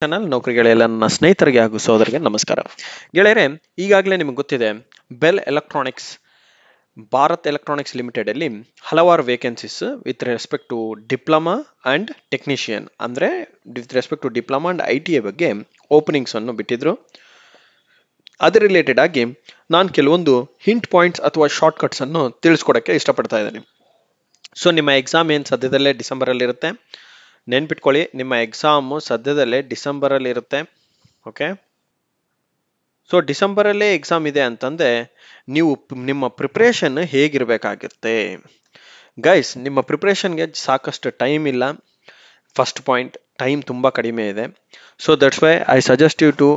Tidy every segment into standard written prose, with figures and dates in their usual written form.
Channel ನೌಕರಿಗಳೆಲ್ಲ ನನ್ನ ಸ್ನೇಹಿತರಿಗೆ ಹಾಗೂ ಸೋದರಿಗೆ ನಮಸ್ಕಾರ. ಗೆಳೆಯರೆ, ಈಗಾಗಲೇ ನಿಮಗೆ ಗೊತ್ತಿದೆ, BEL electronics Bharat electronics limited ಅಲ್ಲಿ ಹಲವಾರು vacancies with respect to diploma and technician ಅಂದ್ರೆ with respect to diploma and ITA ಬಗ್ಗೆ ಓಪನಿಂಗ್ಸ್ ಅನ್ನು ಬಿಟ್ಟಿದ್ರು. ಅದೇ ರಿಲೇಟೆಡ್ ಆಗಿ ನಾನು ಕೆಲವೊಂದು ಹಿಂಟ್ ಪಾಯಿಂಟ್ಸ್ ಅಥವಾ ಶಾರ್ಟ್ ಕಟ್ಸ್ ಅನ್ನು ತಿಳಿಸ್ಕೊಡಕ್ಕೆ ಇಷ್ಟಪಡ್ತಾ ಇದ್ದೀನಿ. ಸೊ ನಿಮ್ಮ ಎಕ್ಸಾಮ್ ಏನು ಸದ್ಯದಲ್ಲೇ ಡಿಸೆಂಬರ್ ಅಲ್ಲಿ ಇರುತ್ತೆ, ನೆನ್ಪಿಟ್ಕೊಳ್ಳಿ, ನಿಮ್ಮ ಎಕ್ಸಾಮ್ ಸದ್ಯದಲ್ಲೇ ಡಿಸೆಂಬರ್ ಅಲ್ಲಿ ಇರುತ್ತೆ. ಓಕೆ, ಸೊ ಡಿಸೆಂಬರ್ ಅಲ್ಲೇ ಎಕ್ಸಾಮ್ ಇದೆ ಅಂತಂದ್ರೆ ನೀವು ನಿಮ್ಮ ಪ್ರಿಪ್ರೇಷನ್ ಹೇಗಿರ್ಬೇಕಾಗುತ್ತೆ ಗೈಸ್? ನಿಮ್ಮ ಪ್ರಿಪ್ರೇಷನ್ಗೆ ಸಾಕಷ್ಟು ಟೈಮ್ ಇಲ್ಲ. ಫಸ್ಟ್ ಪಾಯಿಂಟ್, ಟೈಮ್ ತುಂಬಾ ಕಡಿಮೆ ಇದೆ. So that's why I suggest you to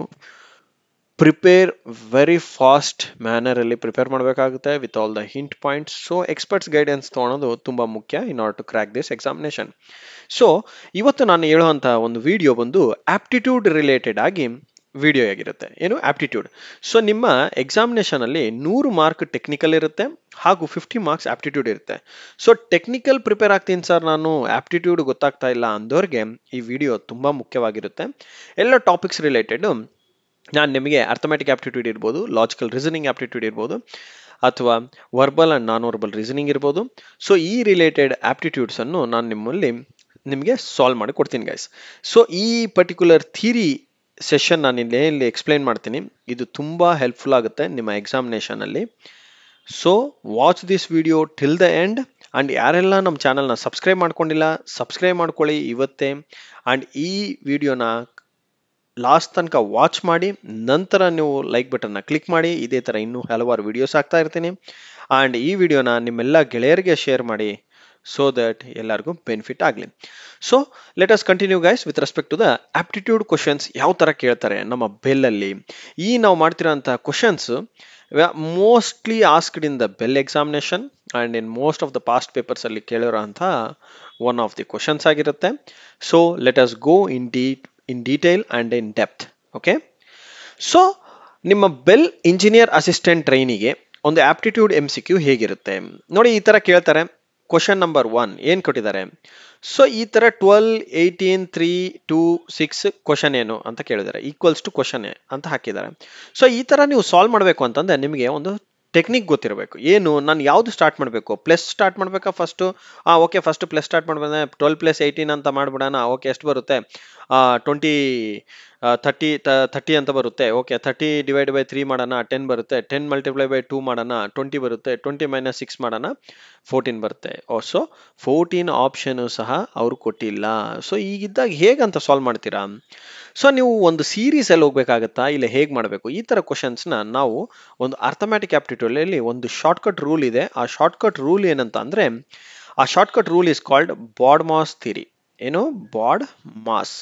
prepare very fast manner ಅಲ್ಲಿ ಪ್ರಿಪೇರ್ ಮಾಡಬೇಕಾಗುತ್ತೆ with all the hint points. So experts guidance ತೊಗೊಳೋದು ತುಂಬಾ ಮುಖ್ಯ in order to crack this examination. So ಇವತ್ತು ನಾನು ಹೇಳುವಂತ ಒಂದು ವಿಡಿಯೋ ಬಂದು ಆಪ್ಟಿಟ್ಯೂಡ್ ರಿಲೇಟೆಡ್ ಆಗಿ ವಿಡಿಯೋ ಆಗಿರುತ್ತೆ. ಏನು ಆಪ್ಟಿಟ್ಯೂಡ್? ಸೊ ನಿಮ್ಮ ಎಕ್ಸಾಮಿನೇಷನ್ ಅಲ್ಲಿ 100 ಮಾರ್ಕ್ ಟೆಕ್ನಿಕಲ್ ಇರುತ್ತೆ ಹಾಗೂ 50 ಮಾರ್ಕ್ಸ್ ಆಪ್ಟಿಟ್ಯೂಡ್ ಇರುತ್ತೆ. ಸೊ ಟೆಕ್ನಿಕಲ್ ಪ್ರಿಪೇರ್ ಆಗ್ತೀನಿ ಸರ್, ನಾನು ಆಪ್ಟಿಟ್ಯೂಡ್ ಗೊತ್ತಾಗ್ತಾ ಇಲ್ಲ ಅಂದವ್ರಿಗೆ ಈ ವಿಡಿಯೋ ತುಂಬಾ ಮುಖ್ಯವಾಗಿರುತ್ತೆ. ಎಲ್ಲ ಟಾಪಿಕ್ಸ್ ರಿಲೇಟೆಡ್ ನಾನು ನಿಮಗೆ ಅರ್ಥಮೆಟಿಕ್ ಆಪ್ಟಿಟ್ಯೂಡ್ ಇರ್ಬೋದು, ಲಾಜಿಕಲ್ ರೀಸನಿಂಗ್ ಆಪ್ಟಿಟ್ಯೂಡ್ ಇರ್ಬೋದು, ಅಥವಾ verbal and non verbal reasoning ಇರ್ಬೋದು. ಸೊ ಈ ರಿಲೇಟೆಡ್ ಆಪ್ಟಿಟ್ಯೂಡ್ಸ್ ಅನ್ನು ನಾನು ನಿಮಗೆ ಸಾಲ್ವ್ ಮಾಡಿ ಕೊಡ್ತೀನಿ ಗೈಸ್. ಸೊ ಈ ಪರ್ಟಿಕ್ಯುಲರ್ ಥಿಯರಿ ಸೆಷನ್ ನಾನು ಇಲ್ಲಿ ಎಕ್ಸ್ಪ್ಲೈನ್ ಮಾಡ್ತೀನಿ. ಇದು ತುಂಬಾ ಹೆಲ್ಪ್ಫುಲ್ ಆಗುತ್ತೆ ನಿಮ್ಮ ಎಕ್ಸಾಮಿನೇಷನ್ ಅಲ್ಲಿ. So watch this video till the end. And ಯಾರೆಲ್ಲ ನಮ್ಮ ಚಾನಲ್ನ ಸಬ್ಸ್ಕ್ರೈಬ್ ಮಾಡ್ಕೊಂಡಿಲ್ಲ, ಸಬ್ಸ್ಕ್ರೈಬ್ ಮಾಡ್ಕೊಳ್ಳಿ ಇವತ್ತೇ. ಅಂಡ್ ಈ ವಿಡಿಯೋನ ಲಾಸ್ಟ್ ತನಕ ವಾಚ್ ಮಾಡಿ, ನಂತರ ನೀವು ಲೈಕ್ ಬಟನ್ನ ಕ್ಲಿಕ್ ಮಾಡಿ. ಇದೇ ತರ ಇನ್ನೂ ಹಲವಾರು ವಿಡಿಯೋಸ್ ಆಗ್ತಾ ಇರ್ತೀನಿ. ಅಂಡ್ ಈ ವಿಡಿಯೋನ ನಿಮ್ಮೆಲ್ಲ ಗೆಳೆಯರಿಗೆ ಶೇರ್ ಮಾಡಿ, ಸೊ ದಟ್ ಎಲ್ಲರಿಗೂ ಬೆನಿಫಿಟ್ ಆಗಲಿ. So let us continue guys with respect to the aptitude questions ಯಾವ ತರ ಕೇಳ್ತಾರೆ ನಮ್ಮ ಬೆಲ್ಲಲ್ಲಿ. ಈ ನಾವು ಮಾಡ್ತಿರೋಂಥ questions mostly asked in the BEL examination and in most of the past papers ಅಲ್ಲಿ ಕೇಳಿರೋಂಥ ಒನ್ ಆಫ್ ದಿ ಕ್ವಶನ್ಸ್ ಆಗಿರುತ್ತೆ. So let us go in detail and in depth. Okay, so ನಿಮ್ಮ ಬೆಲ್ ಇಂಜಿನಿಯರ್ ಅಸಿಸ್ಟೆಂಟ್ ಟ್ರೈನಿಗೆ ಒಂದು aptitude MCQ ಹೇಗಿರುತ್ತೆ ನೋಡಿ. ಈ ತರ ಕೇಳ್ತಾರೆ. ಕ್ವಶನ್ ನಂಬರ್ 1 ಏನ್ ಕೊಟ್ಟಿದ್ದಾರೆ? ಸೊ ಈ ತರ 12, 18, 3, 2, 6 ಕ್ವಶನ್ ಏನು ಅಂತ ಕೇಳಿದ್ದಾರೆ, ಈಕ್ವಲ್ಸ್ ಟು ಕ್ವಶನ್ ಅಂತ ಹಾಕಿದ್ದಾರೆ. ಸೊ ಈ ತರ ನೀವು ಸಾಲ್ವ್ ಮಾಡಬೇಕು ಅಂತಂದ್ರೆ ನಿಮಗೆ ಒಂದು ಟೆಕ್ನಿಕ್ ಗೊತ್ತಿರಬೇಕು. ಏನು, ನಾನು ಯಾವ್ದು ಸ್ಟಾರ್ಟ್ ಮಾಡಬೇಕು? ಪ್ಲಸ್ ಸ್ಟಾರ್ಟ್ ಮಾಡ್ಬೇಕಾ first? Okay, first plus start ಮಾಡ್ಬೋದ? 12 + 18 ಅಂತ ಮಾಡ್ಬಿಡೋಣ. ಓಕೆ, ಎಷ್ಟು ಬರುತ್ತೆ? 20 30 ಅಂತ ಬರುತ್ತೆ. ಓಕೆ, 30 / 3 ಮಾಡೋಣ, 10 ಬರುತ್ತೆ. 10 × 2 ಮಾಡೋಣ, 20 ಬರುತ್ತೆ. 20 - 6 ಮಾಡೋಣ, 14 ಬರುತ್ತೆ. ಸೊ 14 ಆಪ್ಷನ್ ಸಹ ಅವರು ಕೊಟ್ಟಿಲ್ಲ. ಸೊ ಈಗಿದ್ದಾಗ ಹೇಗಂತ ಸಾಲ್ವ್ ಮಾಡ್ತೀರಾ? ಸೊ ನೀವು ಒಂದು ಸೀರೀಸ್ ಅಲ್ಲಿ ಹೋಗ್ಬೇಕಾಗತ್ತಾ, ಇಲ್ಲ ಹೇಗ್ ಮಾಡಬೇಕು? ಈ ತರ ಕ್ವಶನ್ಸ್ ನಾವು ಒಂದು ಅರ್ಥಮ್ಯಾಟಿಕ್ ಆಪ್ಟಿಟ್ಯೂಡ್ ಅಲ್ಲಿ ಒಂದು ಶಾರ್ಟ್ಕಟ್ ರೂಲ್ ಇದೆ. ಆ ಶಾರ್ಟ್ಕಟ್ ರೂಲ್ ಏನಂತ ಅಂದ್ರೆ, ಆ shortcut rule is called BODMAS theory. ಏನು ಬಾಡ್ ಮಾಸ್?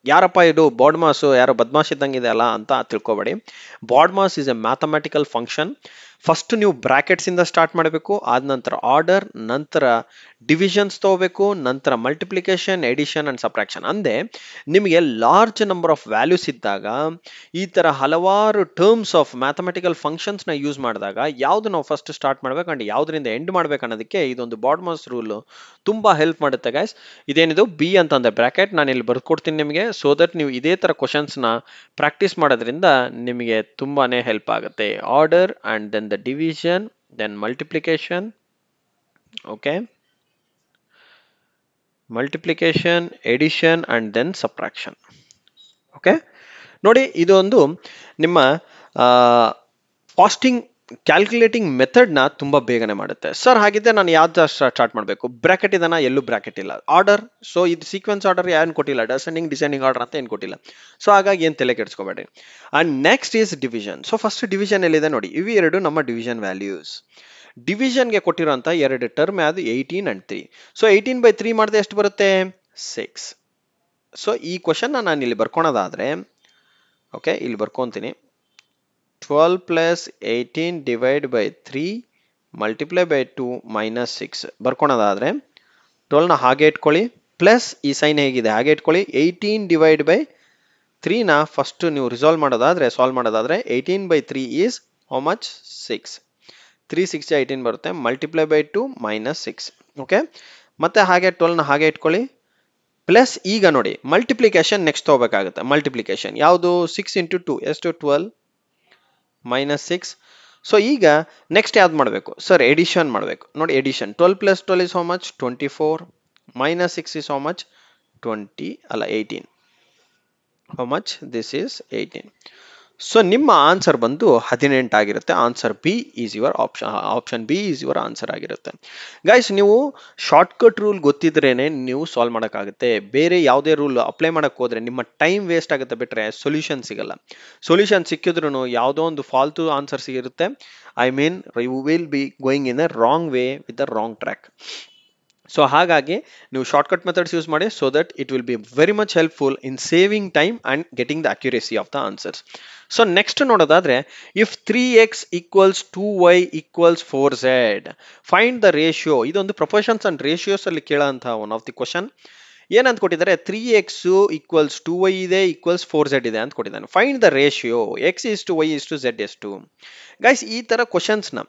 ಯಾರಪ್ಪ ಇದು ಬಾಡ್ ಮಾಸ್? ಯಾರೋ ಬದ್ಮಾಶ್ ಇದ್ದಂಗಿದೆ ಅಲ್ಲ ಅಂತ ತಿಳ್ಕೊಬೇಡಿ. BODMAS is a mathematical function. First ನೀವು ಬ್ರಾಕೆಟ್ಸ್ ಇಂದ ಸ್ಟಾರ್ಟ್ ಮಾಡಬೇಕು, ಆದ ನಂತರ ಆರ್ಡರ್, ನಂತರ ಡಿವಿಷನ್ಸ್ ತಗೋಬೇಕು, ನಂತರ ಮಲ್ಟಿಪ್ಲಿಕೇಶನ್, ಎಡಿಷನ್ ಅಂಡ್ ಸಬ್ಟ್ರಾಕ್ಷನ್. ಅಂದ್ರೆ ನಿಮಗೆ ಲಾರ್ಜ್ ನಂಬರ್ ಆಫ್ ವ್ಯಾಲ್ಯೂಸ್ ಇದ್ದಾಗ ಈ ತರ ಹಲವಾರು ಟರ್ಮ್ಸ್ ಆಫ್ ಮ್ಯಾಥಮೆಟಿಕಲ್ ಫಂಕ್ಷನ್ಸ್ ನ ಯೂಸ್ ಮಾಡಿದಾಗ ಯಾವ್ದು ನಾವು ಫಸ್ಟ್ ಸ್ಟಾರ್ಟ್ ಮಾಡ್ಬೇಕು ಅಂಡ್ ಯಾವ್ದ್ರಿಂದ ಎಂಡ್ ಮಾಡ್ಬೇಕು ಅನ್ನೋದಕ್ಕೆ ಇದೊಂದು ಬಾಡ್ ಮಾಸ್ ರೂಲ್ ತುಂಬಾ ಹೆಲ್ಪ್ ಮಾಡುತ್ತೆ ಗೈಸ್. ಇದೇನಿದು ಬಿ ಅಂತಂದ್ರೆ ಬ್ರಾಕೆಟ್ ನಾನು ಇಲ್ಲಿ ಬರ್ಕೊಡ್ತೀನಿ ನಿಮಗೆ, ಸೊ ದಟ್ ನೀವು ಇದೇ ತರ ಕ್ವಶನ್ಸ್ ನ ಪ್ರಾಕ್ಟೀಸ್ ಮಾಡೋದ್ರಿಂದ ನಿಮಗೆ ತುಂಬಾನೇ ಹೆಲ್ಪ್ ಆಗುತ್ತೆ. Order and then the division, then multiplication. Okay, multiplication, addition and then subtraction. Okay ನೋಡಿ, ಇದೊಂದು ನಿಮ್ಮ ಕಾಸ್ಟಿಂಗ್ ಕ್ಯಾಲ್ಕುಲೇಟಿಂಗ್ ಮೆಥಡ್ ನ ತುಂಬಾ ಬೇಗನೆ ಮಾಡುತ್ತೆ. ಸರ್ ಹಾಗಿದ್ರೆ ನಾನು ಯಾವ್ದು ಸ್ಟಾರ್ಟ್ ಮಾಡಬೇಕು? ಬ್ರಾಕೆಟ್ ಇದನ್ನ, ಎಲ್ಲೂ ಬ್ರಾಕೆಟ್ ಇಲ್ಲ. ಆರ್ಡರ್, ಸೊ ಇದು ಸೀಕ್ವೆನ್ಸ್ ಆರ್ಡರ್ ಏನು ಕೊಟ್ಟಿಲ್ಲ, ಡಿಸೆಂಡಿಂಗ್ ಡಿಸೆಂಡಿಂಗ್ ಆರ್ಡರ್ ಅಂತ ಏನು ಕೊಟ್ಟಿಲ್ಲ. ಸೊ ಹಾಗಾಗಿ ಏನು ತಲೆ ಕೆಡಿಸ್ಕೋಬೇಡಿ. And next is division. So first division ಎಲ್ಲಿದೆ ನೋಡಿ, ಇವು ಎರಡು ನಮ್ಮ ಡಿವಿಷನ್ ವ್ಯಾಲ್ಯೂಸ್. ಡಿವಿಷನ್ಗೆ ಕೊಟ್ಟಿರೋಂಥ ಎರಡು ಟರ್ಮ್ ಯಾವುದು? 18 and 3. ಸೊ 18/3 ಮಾಡಿದ್ರೆ ಎಷ್ಟು ಬರುತ್ತೆ? 6. ಸೊ ಈ ಕ್ವಶನ್ ನಾನು ಇಲ್ಲಿ ಬರ್ಕೊಳೋದಾದ್ರೆ, ಓಕೆ ಇಲ್ಲಿ ಬರ್ಕೊಂತೀನಿ, 12 + 18 / 3 × 2 - 6 ಬರ್ಕೊಳೋದಾದ್ರೆ 12 ನ ಹಾಗೆ ಇಟ್ಕೊಳ್ಳಿ, ಪ್ಲಸ್ ಈ ಸೈನ್ ಹೇಗಿದೆ ಹಾಗೆ ಇಟ್ಕೊಳ್ಳಿ. 18 / 3 ನ ಫಸ್ಟ್ ನೀವು ಸಾಲ್ವ್ ಮಾಡೋದಾದ್ರೆ 18/3 ಈಸ್ ಹೌ ಮಚ್? 6. 3 6 18 ಬರುತ್ತೆ. × 2 - 6. ಓಕೆ, ಮತ್ತೆ ಹಾಗೆ 12 ನ ಹಾಗೆ ಇಟ್ಕೊಳ್ಳಿ, ಪ್ಲಸ್ ಈಗ ನೋಡಿ ಮಲ್ಟಿಪ್ಲಿಕೇಶನ್ ನೆಕ್ಸ್ಟ್ ತಗೋಬೇಕಾಗುತ್ತೆ. ಮಲ್ಟಿಪ್ಲಿಕೇಶನ್ ಯಾವುದು? 6 ಇಂಟು 2 ಎಷ್ಟು? 12 ಮೈನಸ್ 6. ಸೊ ಈಗ ನೆಕ್ಸ್ಟ್ ಯಾವ್ದು ಮಾಡಬೇಕು ಸರ್? ಎಡಿಷನ್ ಮಾಡಬೇಕು. ನೋಡಿ addition 12 plus 12 is how much? 24 minus 6 is how much? 20 ಅಲ್ಲ 18. How much? This is 18. So ನಿಮ್ಮ ಆನ್ಸರ್ ಬಂದು 18 ಆಗಿರುತ್ತೆ. Answer B is your option B is your answer ಆಗಿರುತ್ತೆ. ಗೈಸ್, ನೀವು ಶಾರ್ಟ್ಕಟ್ ರೂಲ್ ಗೊತ್ತಿದ್ರೇನೆ ನೀವು ಸಾಲ್ವ್ ಮಾಡೋಕ್ಕಾಗುತ್ತೆ. ಬೇರೆ ಯಾವುದೇ ರೂಲ್ ಅಪ್ಲೈ ಮಾಡಕ್ ಹೋದ್ರೆ ನಿಮ್ಮ ಟೈಮ್ ವೇಸ್ಟ್ ಆಗುತ್ತೆ ಬಿಟ್ರೆ ಸೊಲ್ಯೂಷನ್ ಸಿಗಲ್ಲ. ಸೊಲ್ಯೂಷನ್ ಸಿಕ್ಕಿದ್ರು ಯಾವುದೋ ಒಂದು ಫಾಲ್ತು ಆನ್ಸರ್ ಸಿಗಿರುತ್ತೆ. I mean you will be going in a wrong way with the wrong track. So ಹಾಗಾಗಿ ನೀವು ಶಾರ್ಟ್ಕಟ್ ಮೆಥಡ್ಸ್ ಯೂಸ್ ಮಾಡಿ, so that it will be very much helpful in saving time and getting the accuracy of the answers. So next ನೋಡೋದಾದ್ರೆ, if 3x equals 2y equals 4z find the ratio. ಇದೊಂದು proportions and ratios ಅಲ್ಲಿ ಕೇಳೋಂಥ one of the question. ಏನಂತ ಕೊಟ್ಟಿದ್ದಾರೆ? 3x equals 2y ಇದೆ equals 4z ಇದೆ ಅಂತ ಕೊಟ್ಟಿದ್ದಾನೆ. Find the ratio x is to y is to z ಎಷ್ಟು. ಗೈಸ್, ಈ ತರ ಕ್ವಶನ್ಸ್ನ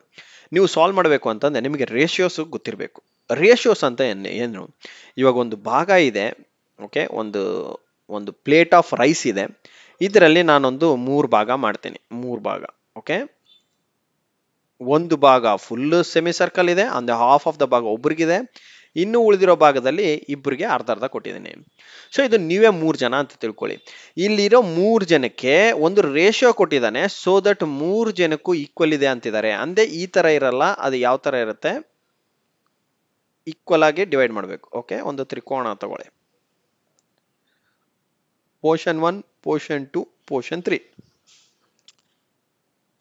ನೀವು ಸಾಲ್ವ್ ಮಾಡಬೇಕು ಅಂತಂದ್ರೆ ನಿಮಗೆ ರೇಷಿಯೋಸ್ ಗೊತ್ತಿರಬೇಕು. ರೇಷಿಯೋಸ್ ಅಂತ ಏನು? ಇವಾಗ ಒಂದು ಭಾಗ ಇದೆ, ಓಕೆ, ಒಂದು ಪ್ಲೇಟ್ ಆಫ್ ರೈಸ್ ಇದೆ. ಇದರಲ್ಲಿ ನಾನೊಂದು 3 ಭಾಗ ಮಾಡ್ತೇನೆ. 3 ಭಾಗ, ಓಕೆ. ಒಂದು ಭಾಗ ಫುಲ್ ಸೆಮಿ ಸರ್ಕಲ್ ಇದೆ, ಅಂದ್ರೆ ಹಾಫ್ ಆಫ್ ದ ಭಾಗ ಒಬ್ರಿಗಿದೆ, ಇನ್ನು ಉಳಿದಿರೋ ಭಾಗದಲ್ಲಿ ಇಬ್ಬರಿಗೆ ಅರ್ಧ ಅರ್ಧ ಕೊಟ್ಟಿದ್ದೀನಿ. ಸೊ ಇದು ನೀವೇ 3 ಜನ ಅಂತ ತಿಳ್ಕೊಳ್ಳಿ. ಇಲ್ಲಿರೋ 3 ಜನಕ್ಕೆ ಒಂದು ರೇಷಿಯೋ ಕೊಟ್ಟಿದ್ದಾನೆ, ಸೋ ದಟ್ 3 ಜನಕ್ಕೂ ಈಕ್ವಲ್ ಇದೆ ಅಂತಿದ್ದಾರೆ. ಅಂದ್ರೆ ಈ ತರ ಇರಲ್ಲ, ಅದು ಯಾವ ತರ ಇರುತ್ತೆ? ಈಕ್ವಲ್ ಆಗಿ ಡಿವೈಡ್ ಮಾಡಬೇಕು. ಓಕೆ, ಒಂದು ತ್ರಿಕೋಣ ತಗೊಳ್ಳಿ. Portion 1, portion 2, portion 3.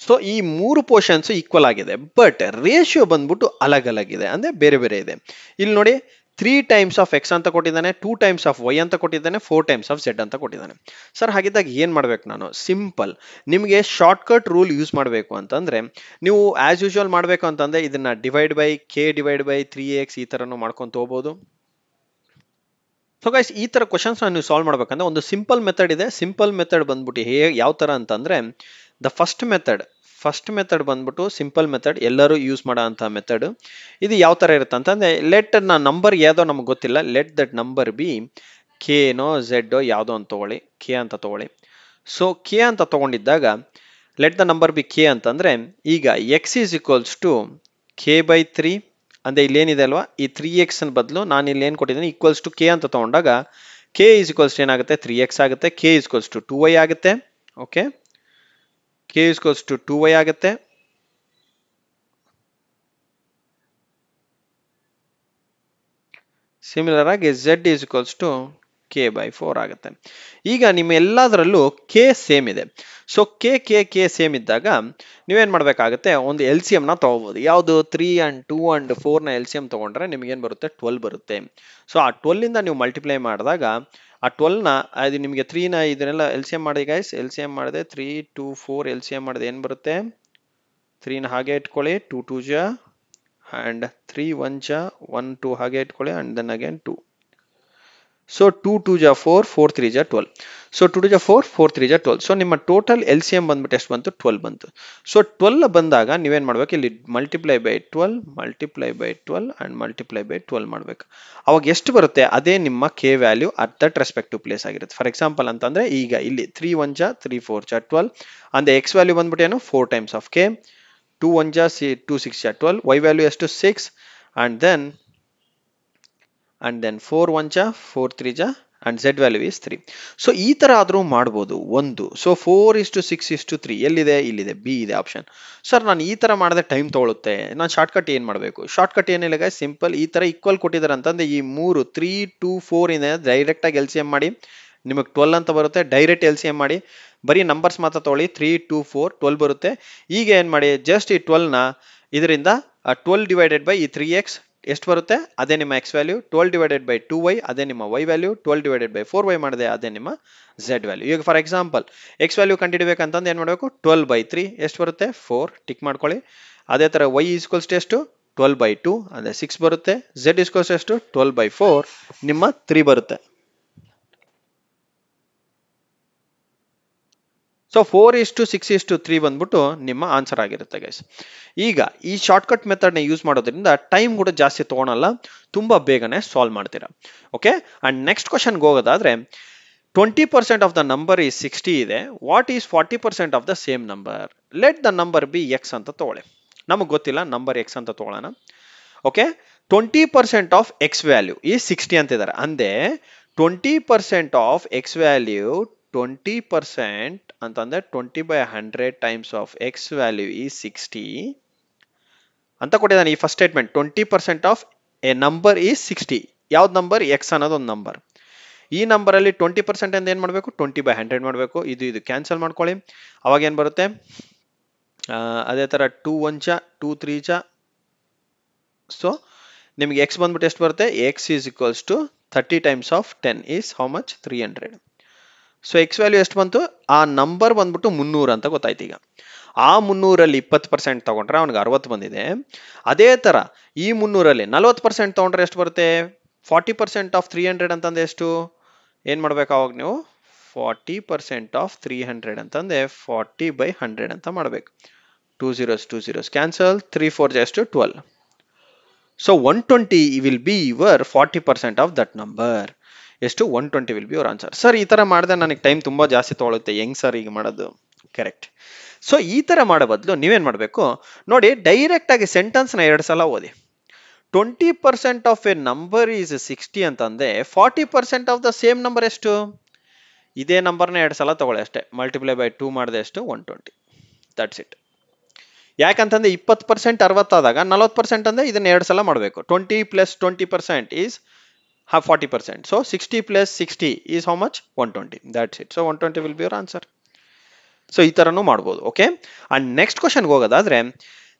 ಸೊ ಈ 3 ಪೋರ್ಷನ್ಸ್ ಈಕ್ವಲ್ ಆಗಿದೆ, ಬಟ್ ರೇಷಿಯೋ ಬಂದ್ಬಿಟ್ಟು ಅಲಗ್ ಇದೆ, ಅಂದ್ರೆ ಬೇರೆ ಬೇರೆ ಇದೆ. ಇಲ್ಲಿ ನೋಡಿ, 3 ಟೈಮ್ಸ್ ಆಫ್ ಎಕ್ಸ್ ಅಂತ ಕೊಟ್ಟಿದ್ದಾನೆ, 2 ಟೈಮ್ಸ್ ಆಫ್ ವೈ ಅಂತ ಕೊಟ್ಟಿದ್ದಾನೆ, 4 ಟೈಮ್ಸ್ ಆಫ್ ಝೆಡ್ ಅಂತ ಕೊಟ್ಟಿದ್ದಾನೆ. ಸರ್, ಹಾಗಿದ್ದಾಗ ಏನ್ ಮಾಡ್ಬೇಕು ನಾನು? ಸಿಂಪಲ್, ನಿಮಗೆ ಶಾರ್ಟ್ ಕಟ್ ರೂಲ್ ಯೂಸ್ ಮಾಡಬೇಕು ಅಂತಂದ್ರೆ ನೀವು ಆಸ್ ಯೂಶುವಲ್ ಮಾಡಬೇಕು ಅಂತಂದ್ರೆ ಇದನ್ನ divide by K divide by 3x ಈ ತರನು ಮಾಡ್ಕೊಂತ ಹೋಗ್ಬೋದು. ಸೊ ಗೈಸ್, ಈ ತರ ಕ್ವಶನ್ಸ್ ನೀವು ಸಾಲ್ವ್ ಮಾಡ್ಬೇಕಂದ್ರೆ ಒಂದು ಸಿಂಪಲ್ ಮೆಥಡ್ ಇದೆ. ಸಿಂಪಲ್ ಮೆಥಡ್ ಬಂದ್ಬಿಟ್ಟು ಯಾವ ತರ ಅಂತಂದ್ರೆ, ದ ಫಸ್ಟ್ ಮೆಥಡ್ ಬಂದ್ಬಿಟ್ಟು ಸಿಂಪಲ್ ಮೆಥಡ್, ಎಲ್ಲರೂ ಯೂಸ್ ಮಾಡೋ ಅಂತ ಮೆಥಡ್. ಇದು ಯಾವ ತರ ಇರುತ್ತೆ ಅಂತಂದ್ರೆ, ಲೆಟ್ ನಂಬರ್ ಯಾವ್ದೋ ನಮ್ಗೆ ಗೊತ್ತಿಲ್ಲ, ಲೆಟ್ ದಟ್ ನಂಬರ್ ಬಿ ಕೆನೋ ಝೆಡ್ ಯಾವ್ದೋ ಅಂತ ತಗೊಳ್ಳಿ, ಕೆ ಅಂತ ತಗೊಳ್ಳಿ. ಸೊ ಕೆ ಅಂತ ತಗೊಂಡಿದ್ದಾಗ let the number be K ಅಂತಂದ್ರೆ, ಈಗ X is equals to K by 3. ಅಂದ್ರೆ ಇಲ್ಲಿ ಏನಿದೆ ಅಲ್ವಾ, ಈ 3x ಬದಲು ನಾನು ಇಲ್ಲಿ ಏನ್ ಕೊಟ್ಟಿದ್ದೀನಿ, ಈಕ್ವಲ್ಸ್ ಟು ಕೆ ಅಂತ ತಗೊಂಡಾಗ ಕೆ ಈಸ್ ಈಕ್ವಲ್ಸ್ ಏನಾಗುತ್ತೆ? 3x ಆಗುತ್ತೆ. K is equals to 2y ಆಗುತ್ತೆ. Okay, K is equals to 2y ಆಗುತ್ತೆ. ಸಿಮಿಲರ್ ಆಗಿ z is equals to K by 4 ಆಗುತ್ತೆ. ಈಗ ನಿಮ್ಮ ಎಲ್ಲದರಲ್ಲೂ ಕೆ ಸೇಮ್ ಇದೆ. ಸೊ ಕೆ ಸೇಮ್ ಇದ್ದಾಗ ನೀವೇನ್ ಮಾಡ್ಬೇಕಾಗುತ್ತೆ? ಒಂದು ಎಲ್ ಸಿ ಎಂ ನ ತಗೋಬಹುದು. ಯಾವುದು? 3 and 2 and 4 ನ ಎಲ್ ಸಿ ಎಂ ತಗೊಂಡ್ರೆ ನಿಮ್ಗೆ ಏನ್ ಬರುತ್ತೆ? 12 ಬರುತ್ತೆ. ಸೊ ಆ 12 ಇಂದ ನೀವು ಮಲ್ಟಿಪ್ಲೈ ಮಾಡಿದಾಗ ಆ 12 ನ ಅದು ನಿಮಗೆ 3 ನ ಇದನ್ನೆಲ್ಲ ಎಲ್ ಸಿ ಎಂ ಮಾಡಿ ಗೈಸ್. ಎಲ್ ಸಿ ಎಂ ಮಾಡಿದೆ 3 2 4 ಎಲ್ ಸಿ ಎಂ ಮಾಡಿದೆ ಏನ್ ಬರುತ್ತೆ? 3 ನ ಹಾಗೆ ಇಟ್ಕೊಳ್ಳಿ, 2 2 ಜ and 3 1 ಜ 1 2 ಹಾಗೆ ಇಟ್ಕೊಳ್ಳಿ, and then again 2. ಸೊ 2 2 ಜ 4 4 3 ಜ 12. ಸೊ 2 2 ಜ 4 4 3 ಜ 12. ಸೊ ನಿಮ್ಮ ಟೋಟಲ್ ಎಲ್ ಸಿ ಎಂ ಬಂದ್ಬಿಟ್ಟು ಎಷ್ಟು ಬಂತು? 12 ಬಂತು. ಸೊ 12 ಬಂದಾಗ ನೀವೇನ್ ಮಾಡ್ಬೇಕು? ಇಲ್ಲಿ multiply by 12 and multiply by 12 ಮಾಡ್ಬೇಕು. ಅವಾಗ ಎಷ್ಟು ಬರುತ್ತೆ? ಅದೇ ನಿಮ್ಮ K value at that respective place ಆಗಿರುತ್ತೆ. ಫಾರ್ ಎಕ್ಸಾಂಪಲ್ ಅಂತಂದ್ರೆ, ಈಗ ಇಲ್ಲಿ 3 1 ಜ 3 4 ಜ 12 ಅಂದ್ರೆ ಎಕ್ಸ್ ವ್ಯಾಲ್ಯೂ ಬಂದ್ಬಿಟ್ಟು ಏನು? 4 ಟೈಮ್ಸ್ ಆಫ್ ಕೆ. 2 1 ಜ 2 6 ಜ 12. ವೈ ವ್ಯಾಲ್ಯೂ ಎಷ್ಟು? 6. and then 4 1 ಜ 4 3 ಜ and z value is 3. So ಈ ತರ ಆದ್ರೂ ಮಾಡ್ಬೋದು ಒಂದು. ಸೊ 4:6:3 ಎಲ್ಲಿದೆ? ಇಲ್ಲಿದೆ, ಬಿ ಇದೆ ಆಪ್ಷನ್. ಸರ್, ನಾನು ಈ ತರ ಮಾಡಿದ್ರೆ ಟೈಮ್ ತಗೊಳುತ್ತೆ, ನಾನು ಶಾರ್ಟ್ಕಟ್ ಏನ್ ಮಾಡಬೇಕು? ಶಾರ್ಟ್ಕಟ್ ಏನಿಲ್ಲ ಗೈಸ್, ಸಿಂಪಲ್. ಈ ತರ ಈಕ್ವಲ್ ಕೊಟ್ಟಿದ್ದಾರೆ ಅಂತಂದ್ರೆ ಈ 3 3 2 4 ಇದೆ, ಡೈರೆಕ್ಟ್ ಆಗಿ ಎಲ್ ಸಿ ಎಂ ಮಾಡಿ ನಿಮಗೆ 12 ಅಂತ ಬರುತ್ತೆ. ಡೈರೆಕ್ಟ್ ಎಲ್ ಸಿ ಎಂ ಮಾಡಿ, ಬರೀ ನಂಬರ್ಸ್ ಮಾತ್ರ ತಗೊಳ್ಳಿ. 3 2 4 12 ಬರುತ್ತೆ. ಈಗ ಏನ್ ಮಾಡಿ, ಜಸ್ಟ್ ಈ 12 ನ ಇದರಿಂದ 12 ಡಿವೈಡೆಡ್ ಬೈ ಈ 3x ಎಷ್ಟು ಬರುತ್ತೆ? ಅದೇ ನಿಮ್ಮ X value. 12 divided by 2y ಅದೇ ನಿಮ್ಮ y value. 12 divided by 4y ಮಾಡಿದೆ ಅದೇ ನಿಮ್ಮ z ವ್ಯಾಲ್ಯೂ. ಈಗ ಫಾರ್ ಎಕ್ಸಾಂಪಲ್ ಎಕ್ಸ್ ವ್ಯಾಲ್ಯೂ ಕಂಡುಹಿಡಿಬೇಕಂತಂದ್ರೆ ಏನ್ ಮಾಡಬೇಕು? 12 ಬೈ 3 ಎಷ್ಟು ಬರುತ್ತೆ? 4. ಟಿಕ್ ಮಾಡ್ಕೊಳ್ಳಿ. ಅದೇ ತರ y ಈಕ್ವಲ್ಸ್ ಎಷ್ಟು? 12 ಬೈ 2 ಅಂದ್ರೆ 6 ಬರುತ್ತೆ. z ಈಕ್ವಲ್ಸ್ ಎಷ್ಟು? 12 ಬೈ 4 ನಿಮ್ಮ 3 ಬರುತ್ತೆ. ಸೊ 4:6:3 ಬಂದ್ಬಿಟ್ಟು ನಿಮ್ಮ ಆನ್ಸರ್ ಆಗಿರುತ್ತೆ ಗೈಸ್. ಈಗ ಈ ಶಾರ್ಟ್ಕಟ್ ಮೆಥಡ್ನ ಯೂಸ್ ಮಾಡೋದ್ರಿಂದ ಟೈಮ್ ಕೂಡ ಜಾಸ್ತಿ ತಗೊಳಲ್ಲ, ತುಂಬಾ ಬೇಗನೆ ಸಾಲ್ವ್ ಮಾಡ್ತೀರಾ. ಓಕೆ, ಅಂಡ್ ನೆಕ್ಸ್ಟ್ ಕ್ವಶನ್ಗೆ ಹೋಗೋದಾದ್ರೆ 20% ಆಫ್ ದ ನಂಬರ್ ಈಸ್ 60 ಇದೆ. What is 40% of the same number? Let the number B X ಅಂತ ತಗೊಳ್ಳಿ. ನಮಗೆ ಗೊತ್ತಿಲ್ಲ, ನಂಬರ್ ಎಕ್ಸ್ ಅಂತ ತಗೊಳ್ಳೋಣ. ಓಕೆ, 20% ಆಫ್ ಎಕ್ಸ್ ವ್ಯಾಲ್ಯೂ ಈ 60 ಅಂತಿದ್ದಾರೆ. ಅಂದೆ 20% ಆಫ್ ಎಕ್ಸ್ ವ್ಯಾಲ್ಯೂ 20% ಅಂತಂದ್ರೆ 20/100 ಟೈಮ್ಸ್ ಆಫ್ ಎಕ್ಸ್ ವ್ಯಾಲ್ಯೂ ಈ 60 ಅಂತ ಕೊಟ್ಟಿದ್ದಾನೆ. ಈ first statement 20% of A number ಈ 60. ಯಾವ್ದು ನಂಬರ್? ಎಕ್ಸ್ ಅನ್ನೋದು ಒಂದು ನಂಬರ್. ಈ ನಂಬರ್ ಅಲ್ಲಿ 20% ಅಂತ ಏನ್ ಮಾಡಬೇಕು? 20/100 ಮಾಡಬೇಕು. ಇದು ಕ್ಯಾನ್ಸಲ್ ಮಾಡ್ಕೊಳ್ಳಿ. ಅವಾಗ ಏನ್ ಬರುತ್ತೆ? ಅದೇ ತರ 2 1 2 3 ಸೊ ನಿಮಗೆ ಎಕ್ಸ್ ಬಂದ್ಬಿಟ್ಟು ಎಷ್ಟು ಬರುತ್ತೆ? X is equals to 30 times of 10 is how much? 300. So X value ಎಷ್ಟು ಬಂತು? ಆ ನಂಬರ್ ಬಂದ್ಬಿಟ್ಟು 300 ಅಂತ ಗೊತ್ತಾಯ್ತು. ಈಗ ಆ 300ರಲ್ಲಿ 20% ತಗೊಂಡ್ರೆ ಅವನಿಗೆ 60 ಬಂದಿದೆ. ಅದೇ ತರ ಈ 300ರಲ್ಲಿ 40% ತಗೊಂಡ್ರೆ ಎಷ್ಟು ಬರುತ್ತೆ? 40% ಆಫ್ 300 ಅಂತಂದ್ರೆ ಎಷ್ಟು? ಏನ್ ಮಾಡ್ಬೇಕು ಅವಾಗ ನೀವು? 40% ಆಫ್ 300 ಅಂತಂದ್ರೆ 40/100 ಅಂತ ಮಾಡ್ಬೇಕು. 2 zeros ಕ್ಯಾನ್ಸಲ್, 3 4 ಎಷ್ಟು? 12. So 120 will be your 40% of that number. ಎಷ್ಟು? 120 will be your answer. Sir ಈ ತರ ಮಾಡಿದ್ರೆ ನನಗೆ ಟೈಮ್ ತುಂಬಾ ಜಾಸ್ತಿ ತಗೊಳುತ್ತೆ, ಹೆಂಗ್ ಸರ್ ಈಗ ಮಾಡೋದು? ಕರೆಕ್ಟ್. ಸೊ ಈ ತರ ಮಾಡೋ ಬದಲು ನೀವೇನ್ ಮಾಡ್ಬೇಕು ನೋಡಿ, ಡೈರೆಕ್ಟ್ ಆಗಿ ಸೆಂಟೆನ್ಸ್ ನ 2 ಸಲ ಓದಿ. 20% ಆಫ್ ಎ ನಂಬರ್ ಈಸ್ 60 ಅಂತಂದ್ರೆ 40% ಆಫ್ ದ ಸೇಮ್ ನಂಬರ್ ಎಷ್ಟು? ಇದೇ ನಂಬರ್ನ 2 ಸಲ ತಗೊಳ್ಳಿ ಅಷ್ಟೇ. ಮಲ್ಟಿಪ್ಲೈ ಬೈ 2 ಮಾಡಿದೆ ಎಷ್ಟು? 120. That's it. ಯಾಕಂತಂದ್ರೆ 20% 60 ಆದಾಗ 40% ಅಂದ್ರೆ ಇದನ್ನ 2 ಸಲ ಮಾಡಬೇಕು. 20 + 20% is 40%. So 60 + 60 is how much? 120. That's it. So 120 will be your answer. So ಈ ತರನು ಮಾಡಬಹುದು. ಓಕೆ, ಅಂಡ್ ನೆಕ್ಸ್ಟ್ ಕ್ವಶನ್ಗೆ ಹೋಗೋದಾದ್ರೆ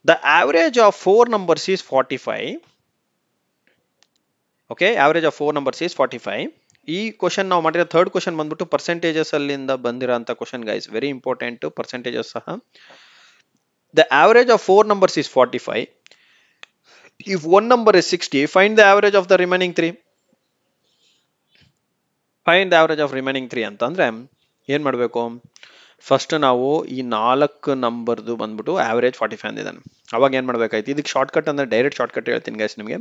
the average of 4 numbers is 45. Okay, average of 4 numbers is 45. ಈ ಕ್ವಶನ್ ನಾವು ಮಾಡಿರೋ ಥರ್ಡ್ ಕ್ವಶನ್ ಬಂದ್ಬಿಟ್ಟು ಪರ್ಸೆಂಟೇಜಸ್ ಅಲ್ಲಿಂದ ಬಂದಿರೋಂಥ question guys. Very important percentages ಸಹ. The average of 4 numbers is 45. If one number is 60, find the average of the remaining 3. Find the average of remaining 3 ಅಂತಂದ್ರೆ ಏನ್ ಮಾಡಬೇಕು? ಫಸ್ಟ್ ನಾವು ಈ 4 ನಂಬರ್ದು ಬಂದ್ಬಿಟ್ಟು ಆವರೇಜ್ 45 ಅಂದಿದ್ದಾನೆ. ಅವಾಗ ಏನ್ ಮಾಡ್ಬೇಕಾಯ್ತು? ಇದಕ್ಕೆ ಶಾರ್ಟ್ಕಟ್ ಅಂದ್ರೆ ಡೈರೆಕ್ಟ್ ಶಾರ್ಟ್ಕಟ್ ಹೇಳ್ತೀನಿ ಗೈಸ್ ನಿಮಗೆ.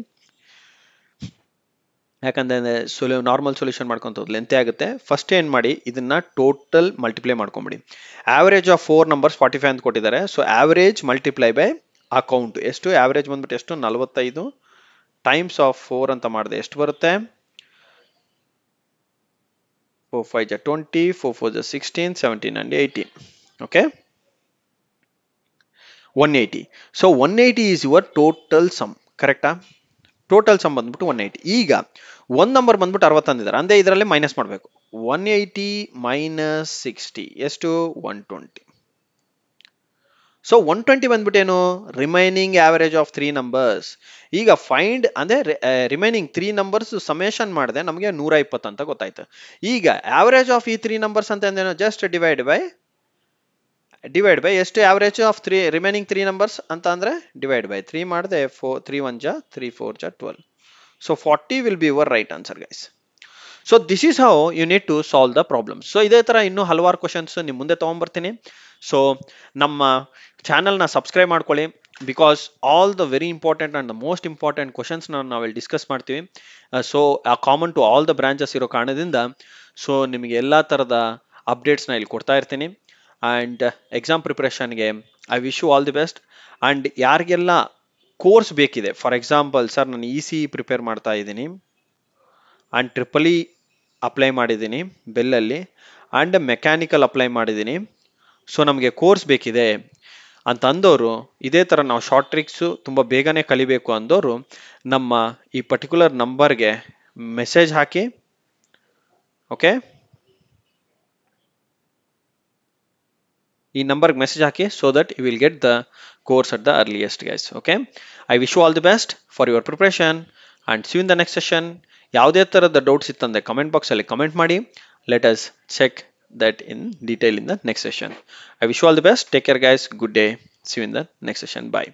ಯಾಕಂದ್ರೆ ನಾರ್ಮಲ್ ಸೊಲ್ಯೂಷನ್ ಮಾಡ್ಕೊಂತ ಲೆಂತೆ ಆಗುತ್ತೆ. ಫಸ್ಟ್ ಏನ್ ಮಾಡಿ, ಇದನ್ನ ಟೋಟಲ್ ಮಲ್ಟಿಪ್ಲೈ ಮಾಡ್ಕೊಂಬಿಡಿ. ಆವರೇಜ್ ಆಫ್ 4 ನಂಬರ್ಸ್ 45 ಅಂತ ಕೊಟ್ಟಿದ್ದಾರೆ. So average multiply by account ಎಷ್ಟು? ಆವರೇಜ್ ಬಂದ್ಬಿಟ್ಟು ಎಷ್ಟು? 45 ಟೈಮ್ಸ್ ಆಫ್ 4 ಅಂತ ಮಾಡಿದೆ ಎಷ್ಟು ಬರುತ್ತೆ? 4 5 20, 4 4 16, 17 and 18. Okay, 180. So 180 is your total sum. Correct? Total some ಬಂದ್ಬಿಟ್ಟು 180. ಈಗ ಒಂದ್ ನಂಬರ್ ಬಂದ್ಬಿಟ್ಟು 60 ಅಂದಿದ್ದಾರೆ. ಅಂದ್ರೆ ಇದರಲ್ಲಿ ಮೈನಸ್ ಮಾಡಬೇಕು. 180 ಮೈನಸ್ 60 ಎಷ್ಟು? 120. ಸೊ 120 ಬಂದ್ಬಿಟ್ಟು ಏನು? Remaining average of 3 numbers. ಈಗ ಫೈಂಡ್ ಅಂದ್ರೆ ರಿಮೈನಿಂಗ್ 3 ನಂಬರ್ಸ್ ಸಮೇಷನ್ ಮಾಡಿದೆ ನಮಗೆ 120 ಅಂತ ಗೊತ್ತಾಯ್ತು. ಈಗ ಆವರೇಜ್ ಆಫ್ ಈ 3 ನಂಬರ್ಸ್ ಅಂತ ಅಂದೇನು? ಜಸ್ಟ್ ಡಿವೈಡ್ ಬೈ ಎಷ್ಟು? ಆವರೇಜ್ ಆಫ್ 3 ರಿಮೈನಿಂಗ್ 3 ನಂಬರ್ಸ್ ಅಂತ ಅಂದ್ರೆ ಡಿವೈಡ್ ಬೈ 3 ಮಾಡಿದೆ. 3 1 3 4 12. So 40 will be your right answer guys. So this is how you need to solve the problems. So ಇದೇ ತರ ಇನ್ನೂ ಹಲವಾರು ಕ್ವಶನ್ಸ್ ನಿಮ್ ಮುಂದೆ ತಗೊಂಡ್ಬರ್ತೀನಿ. ಸೊ ನಮ್ಮ ಚಾನಲ್ನ ಸಬ್ಸ್ಕ್ರೈಬ್ ಮಾಡ್ಕೊಳ್ಳಿ. Because all the very important and the most important questions ನಾವಿಲ್ಲಿ ಡಿಸ್ಕಸ್ ಮಾಡ್ತೀವಿ. So common to all the branches ಇರೋ ಕಾರಣದಿಂದ ಸೊ ನಿಮಗೆ ಎಲ್ಲಾ ತರದ ಅಪ್ಡೇಟ್ಸ್ನ ಇಲ್ಲಿ ಕೊಡ್ತಾ ಇರ್ತೀನಿ. ಅಂಡ್ ಎಕ್ಸಾಮ್ ಪ್ರಿಪರೇಷನ್ಗೆ I wish you all the best. And ಯಾರಿಗೆಲ್ಲ ಕೋರ್ಸ್ ಬೇಕಿದೆ, ಫಾರ್ ಎಕ್ಸಾಂಪಲ್ ಸರ್ ನಾನು ECE ಪ್ರಿಪೇರ್ ಮಾಡ್ತಾ ಇದ್ದೀನಿ ಅಂಡ್ ಟ್ರಿಪಲ್ ಅಪ್ಲೈ ಮಾಡಿದ್ದೀನಿ ಬೆಲ್ಲಲ್ಲಿ, ಅಂಡ್ ಮೆಕ್ಯಾನಿಕಲ್ ಅಪ್ಲೈ ಮಾಡಿದ್ದೀನಿ, ಸೊ ನಮಗೆ ಕೋರ್ಸ್ ಬೇಕಿದೆ ಅಂತ ಅಂದವರು, ಇದೇ ತರ ನಾವು ಶಾರ್ಟ್ ಟ್ರಿಕ್ಸ್ ತುಂಬಾ ಬೇಗನೆ ಕಲಿಬೇಕು ಅಂದವರು ನಮ್ಮ ಈ ಪರ್ಟಿಕ್ಯುಲರ್ ನಂಬರ್ಗೆ ಮೆಸೇಜ್ ಹಾಕಿ. ಓಕೆ, ಈ ನಂಬರ್ಗೆ message hockey so that you will get the course at the earliest guys. Okay, I wish you all the best for your preparation and see you in the next session. ಯಾವುದೇ ತರದ doubts ಇತ್ತಂದ್ರೆ comment box ಅಲ್ಲಿ comment ಮಾಡಿ. Let us check that in detail in the next session. I wish you all the best. Take care guys. Good day. See you in the next session. Bye.